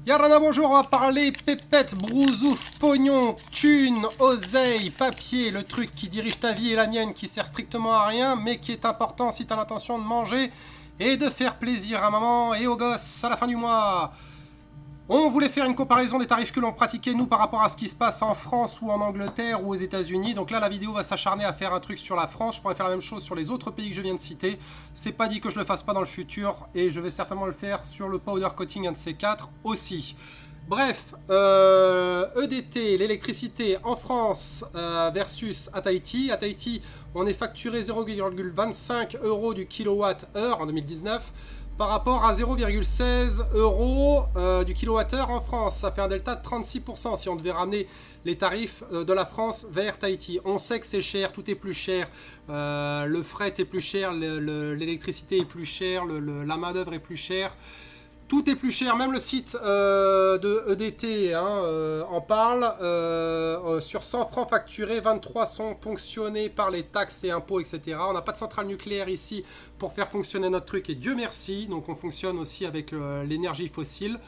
Yarana, bonjour, on va parler pépette, brousouf, pognon, thune, oseille, papier, le truc qui dirige ta vie et la mienne, qui sert strictement à rien, mais qui est important si t'as l'intention de manger et de faire plaisir à maman et aux gosses à la fin du mois. On voulait faire une comparaison des tarifs que l'on pratiquait nous par rapport à ce qui se passe en France ou en Angleterre ou aux États-Unis. Donc là, la vidéo va s'acharner à faire un truc sur la France. Je pourrais faire la même chose sur les autres pays que je viens de citer. C'est pas dit que je le fasse pas dans le futur et je vais certainement le faire sur le powder coating, un de ces quatre aussi. Bref, EDT, l'électricité en France versus à Tahiti. À Tahiti, on est facturé 0,25 € du kilowatt-heure en 2019. Par rapport à 0,16 € du kilowattheure en France. Ça fait un delta de 36% si on devait ramener les tarifs de la France vers Tahiti. On sait que c'est cher, tout est plus cher, le fret est plus cher, l'électricité est plus chère, la main d'œuvre est plus chère. Tout est plus cher, même le site de EDT en parle. Sur 100 francs facturés, 23 sont ponctionnés par les taxes et impôts, etc. On n'a pas de centrale nucléaire ici pour faire fonctionner notre truc, et Dieu merci. Donc on fonctionne aussi avec l'énergie fossile.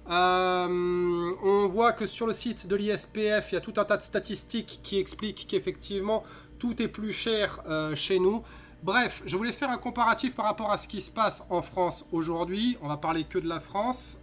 On voit que sur le site de l'ISPF, il y a tout un tas de statistiques qui expliquent qu'effectivement, tout est plus cher chez nous. Bref, je voulais faire un comparatif par rapport à ce qui se passe en France aujourd'hui. On va parler que de la France,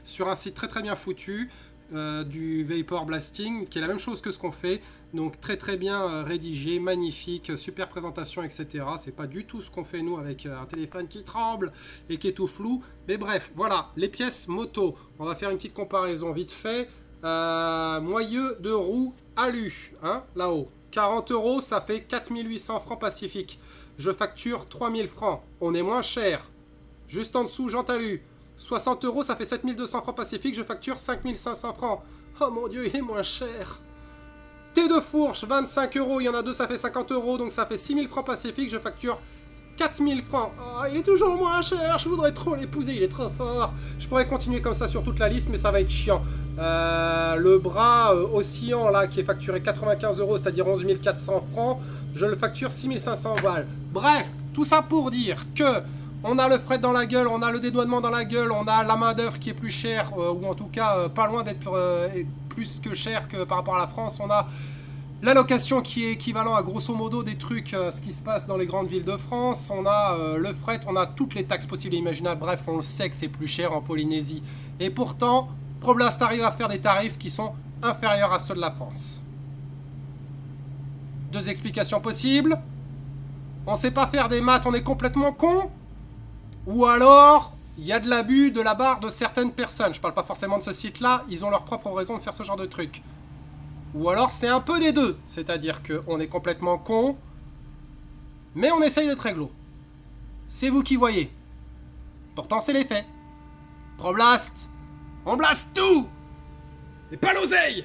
sur un site très très bien foutu, du Vapor Blasting, qui est la même chose que ce qu'on fait. Donc très très bien rédigé, magnifique, super présentation, etc. C'est pas du tout ce qu'on fait nous avec un téléphone qui tremble et qui est tout flou. Mais bref, voilà, les pièces moto. On va faire une petite comparaison vite fait. Moyeu de roue alu, là-haut. 40 €, ça fait 4800 francs Pacifique. Je facture 3000 francs. On est moins cher. Juste en dessous, Jean Talu. 60 €, ça fait 7200 francs Pacifique. Je facture 5500 francs. Oh mon Dieu, il est moins cher. Thé de fourche, 25 €. Il y en a deux, ça fait 50 €. Donc ça fait 6000 francs Pacifique. Je facture 4000 francs. Oh, il est toujours moins cher. Je voudrais trop l'épouser. Il est trop fort. Je pourrais continuer comme ça sur toute la liste, mais ça va être chiant. Le bras oscillant là qui est facturé 95 €, c'est-à-dire 11 400 francs, je le facture 6500 balles. Bref, tout ça pour dire que on a le fret dans la gueule, on a le dédouanement dans la gueule, on a la main d'œuvre qui est plus chère, ou en tout cas pas loin d'être plus que cher que par rapport à la France. On a la location qui est équivalent à grosso modo des trucs, ce qui se passe dans les grandes villes de France. On a le fret, on a toutes les taxes possibles et imaginables. Bref, on le sait que c'est plus cher en Polynésie. Et pourtant, Problast arrive à faire des tarifs qui sont inférieurs à ceux de la France. Deux explications possibles. On sait pas faire des maths, on est complètement con. Ou alors, il y a de l'abus de la part de certaines personnes. Je parle pas forcément de ce site-là, ils ont leur propre raison de faire ce genre de truc. Ou alors c'est un peu des deux, c'est-à-dire qu'on est complètement con, mais on essaye d'être réglo. C'est vous qui voyez. Pourtant c'est les faits. Problast, on blast tout. Et pas l'oseille.